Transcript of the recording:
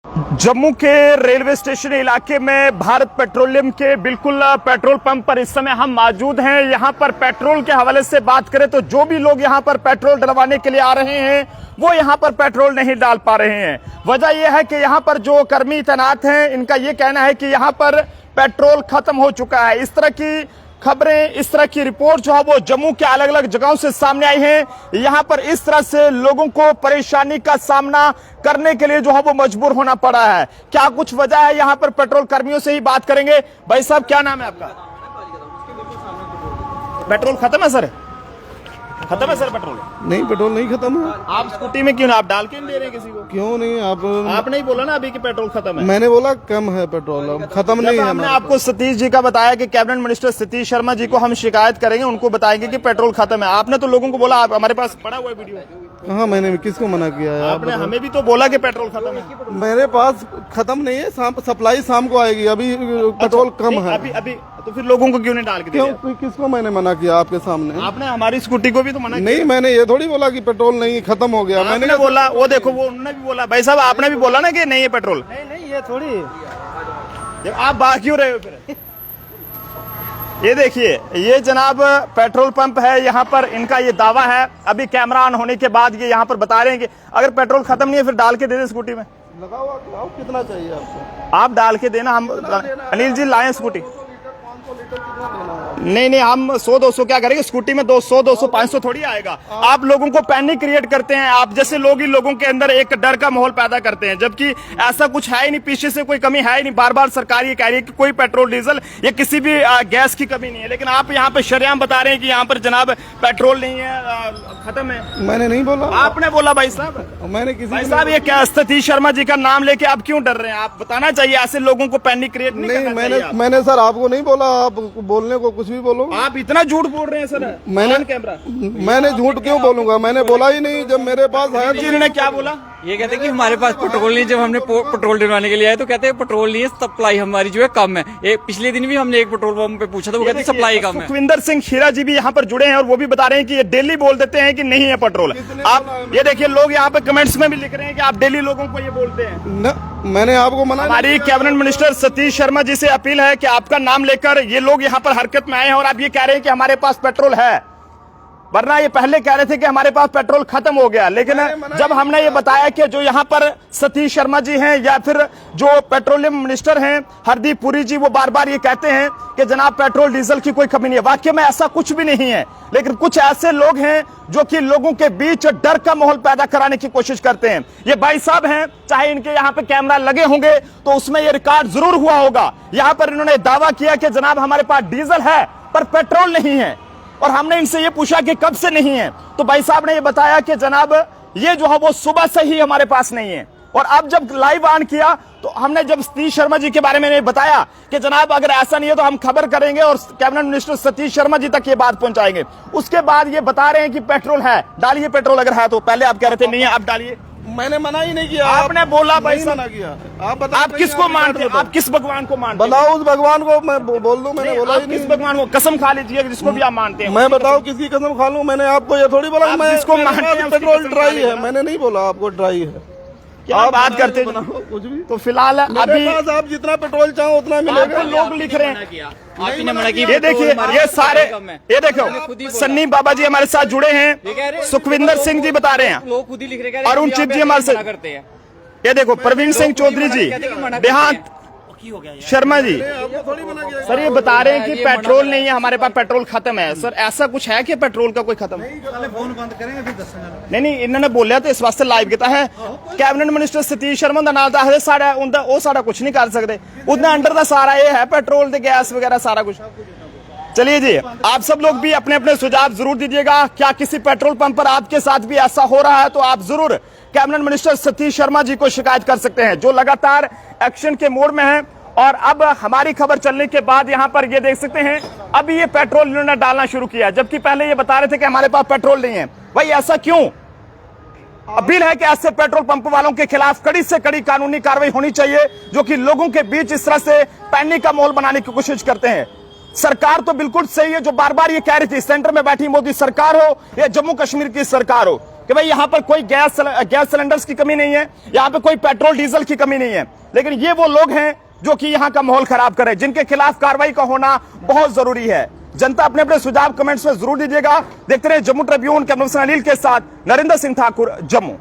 जम्मू के railway station इलाके में भारत पेट्रोलियम के बिल्कुल पेट्रोल पंप पर इस समय हम मौजूद हैं। यहां पर पेट्रोल के हवाले से बात करें तो जो भी लोग यहां पर पेट्रोल डलवाने के लिए आ रहे हैं वो यहां पर पेट्रोल नहीं डाल पा रहे हैं। वजह यह है कि यहां पर जो कर्मी तैनात हैं इनका यह कहना है कि यहां पर पेट्रोल खत्म हो चुका है। इस तरह की खबरें, इस तरह की रिपोर्ट जो है वो जम्मू के अलग अलग जगहों से सामने आई है। यहां पर इस तरह से लोगों को परेशानी का सामना करने के लिए जो है वो मजबूर होना पड़ा है। क्या कुछ वजह है, यहां पर पेट्रोल कर्मियों से ही बात करेंगे। भाई साहब, क्या नाम है आपका? पेट्रोल खत्म है सर? खत्म है सर पेट्रोल? नहीं, पेट्रोल नहीं खत्म है। आप स्कूटी में क्यों ना, आप डाल के नहीं दे रहे किसी को? क्यों नहीं? आपने ही बोला ना अभी कि पेट्रोल खत्म है। मैंने बोला कम है पेट्रोल, अब खत्म नहीं है। हमने आपको सतीश जी का बताया कि कैबिनेट मिनिस्टर सतीश शर्मा जी को हम शिकायत करेंगे, उनको बताएंगे कि पेट्रोल खत्म है। आपने तो लोगों को बोला, आप हमारे पास पड़ा हुआ वीडियो। कहाँ? मैंने किसको मना किया है? आपने हमें भी तो बोला कि पेट्रोल खत्म है। मेरे पास खत्म नहीं है, सप्लाई शाम को आएगी। अभी पेट्रोल कम है। अभी तो फिर लोगों को क्यों नहीं डाल के दिया? क्यों? किसको मैंने मना किया आपके सामने? आपने हमारी स्कूटी को भी तो मना किया। नहीं, मैंने ये थोड़ी बोला कि पेट्रोल नहीं, खत्म हो गया। मैंने बोला, वो देखो वो उन्होंने भी बोला। भाई साहब, आपने भी बोला ना कि नहीं है पेट्रोल। नहीं, ये थोड़ी। जब आप बात क्यों रहे हो फिर? ये देखिए, ये जनाब पेट्रोल पंप है, यहाँ पर इनका ये दावा है। अभी कैमरा ऑन होने के बाद ये यहाँ पर बता रहे हैं कि अगर पेट्रोल खत्म नहीं है फिर डाल के दे दे स्कूटी में। लगाओ, कितना चाहिए आपको? आप डाल के देना। हम अनिल जी लाएं स्कूटी। नहीं, हम 100-200 क्या करेंगे स्कूटी में? 200, 500 थोड़ी आएगा। आप लोगों को पैनिक क्रिएट करते हैं। आप जैसे लोग ही लोगों के अंदर एक डर का माहौल पैदा करते हैं, जबकि ऐसा कुछ है ही नहीं। पीछे से कोई कमी है ही नहीं। बार बार सरकार ये कह रही है कि कोई पेट्रोल डीजल या किसी भी गैस की कमी नहीं है, लेकिन आप यहाँ पे शरेआम बता रहे हैं कि यहाँ पर जनाब पेट्रोल नहीं है, खत्म है। मैंने नहीं बोला। आपने बोला भाई साहब। मैंने किसी भाई साहब, ये क्या सतीश शर्मा जी का नाम लेके आप क्यों डर रहे हैं? आप बताना चाहिए, ऐसे लोगों को पैनिक क्रिएट नहीं करना चाहिए। मैंने सर आपको नहीं बोला। आप बोलने को कुछ भी बोलो। आप इतना झूठ बोल रहे हैं सर। मैंने झूठ क्यों बोलूंगा? मैंने बोला ही नहीं। जब मेरे पास है जी ने क्या बोला? ये कहते हैं कि हमारे पास पेट्रोल नहीं। जब हमने पेट्रोल डलवाने के लिए आए तो कहते हैं पेट्रोल नहीं है, सप्लाई हमारी जो है कम है। पिछले दिन भी हमने एक पेट्रोल पंप पे पूछा था, वो कहते हैं सप्लाई कम है। सुखविंदर सिंह खीरा जी भी यहाँ पर जुड़े हैं और वो भी बता रहे हैं कि ये डेली बोल देते हैं कि नहीं है पेट्रोल। आप ये देखिए, लोग यहाँ पे कमेंट्स में भी लिख रहे हैं कि आप डेली लोगों को ये बोलते हैं। मैंने आपको मना। हमारी कैबिनेट मिनिस्टर सतीश शर्मा जी से अपील है कि आपका नाम लेकर ये लोग यहाँ पर हरकत में आए हैं और आप ये कह रहे हैं कि हमारे पास पेट्रोल है, वरना ये पहले कह रहे थे कि हमारे पास पेट्रोल खत्म हो गया। लेकिन जब हमने ये बताया कि जो यहाँ पर सतीश शर्मा जी हैं या फिर जो पेट्रोलियम मिनिस्टर हैं हरदीप पुरी जी, वो बार बार ये कहते हैं कि जनाब पेट्रोल डीजल की कोई कमी नहीं है। वाकई में ऐसा कुछ भी नहीं है, लेकिन कुछ ऐसे लोग हैं जो कि लोगों के बीच डर का माहौल पैदा कराने की कोशिश करते हैं। ये भाई साहब हैं, चाहे इनके यहाँ पे कैमरा लगे होंगे तो उसमें ये रिकॉर्ड जरूर हुआ होगा। यहाँ पर इन्होंने दावा किया कि जनाब हमारे पास डीजल है पर पेट्रोल नहीं है, और हमने इनसे ये पूछा कि कब से नहीं है, तो भाई साहब ने ये बताया कि जनाब ये जो है वो सुबह से ही हमारे पास नहीं है। और अब जब लाइव ऑन किया तो हमने जब सतीश शर्मा जी के बारे में बताया कि जनाब अगर ऐसा नहीं है तो हम खबर करेंगे और कैबिनेट मिनिस्टर सतीश शर्मा जी तक ये बात पहुंचाएंगे। उसके बाद ये बता रहे हैं कि पेट्रोल है, डालिए पेट्रोल अगर है तो। पहले आप कह रहे थे नहीं है, आप डालिए। मैंने मना ही नहीं किया। आपने बोला भाई मना किया। आप किसको मानते हो? आप किस भगवान को मानते हो? बताओ उस भगवान को। मैं बोल दूं? मैंने बोला ही नहीं। किस भगवान को? कसम खा लीजिए जिसको भी आप मानते हैं। मैं बताओ किसकी कसम खा लूं? मैंने आपको ये थोड़ी बोला मैं जिसको मानते हैं पेट्रोल ड्राई है। मैंने नहीं बोला आपको ड्राई है। आप बात करते हैं कुछ भी। तो फिलहाल अभी आप जितना पेट्रोल चाहो उतना मिलेगा। लोग लिख रहे हैं। आपने मना किया। ये देखिए, ये सारे, ये देखो सन्नी बाबा जी हमारे साथ जुड़े हैं, सुखविंदर सिंह जी बता रहे हैं, लोग खुद ही लिख रहे हैं, अरुण चिप जी हमारे साथ करते हैं। ये देखो प्रवीण सिंह चौधरी जी, देहांत शर्मा जी, सर ये बता रहे हैं कि पेट्रोल नहीं है हमारे पास, पेट्रोल खत्म है। सर ऐसा कुछ है कि पेट्रोल का कोई खत्म? फोन बंद करेंगे फिर दस। नहीं, इन्होंने बोलिया तो इस वास्ते लाइव किया है। कैबिनेट मिनिस्टर सतीश शर्मा का नाम दस सारा उनका, वो सारा कुछ नहीं कर सकते। उनका अंडर का सारा ये है पेट्रोल ते गैस वगैरह सारा कुछ। चलिए जी, आप सब लोग भी अपने अपने सुझाव जरूर दीजिएगा। क्या किसी पेट्रोल पंप पर आपके साथ भी ऐसा हो रहा है तो आप जरूर कैबिनेट मिनिस्टर सतीश शर्मा जी को शिकायत कर सकते हैं, जो लगातार एक्शन के मोड में है। और अब हमारी खबर चलने के बाद यहाँ पर ये देख सकते हैं अब ये पेट्रोल इन्होंने डालना शुरू किया, जबकि पहले ये बता रहे थे कि हमारे पास पेट्रोल नहीं है। भाई ऐसा क्यों? अपील है कि ऐसे पेट्रोल पंप वालों के खिलाफ कड़ी से कड़ी कानूनी कार्रवाई होनी चाहिए, जो कि लोगों के बीच इस तरह से पैनिक का माहौल बनाने की कोशिश करते हैं। सरकार तो बिल्कुल सही है जो बार बार ये कह रही थी, सेंटर में बैठी मोदी सरकार हो या जम्मू कश्मीर की सरकार हो, कि भाई यहाँ पर कोई गैस सिलेंडर्स की कमी नहीं है, यहाँ पे कोई पेट्रोल डीजल की कमी नहीं है। लेकिन ये वो लोग हैं जो कि यहाँ का माहौल खराब कर रहे हैं, जिनके खिलाफ कार्रवाई का होना बहुत जरूरी है। जनता अपने अपने सुझाव कमेंट्स में जरूर दीजिएगा। देखते रहे Jammu Tribune, camera person Anil के साथ नरेंद्र सिंह ठाकुर, जम्मू।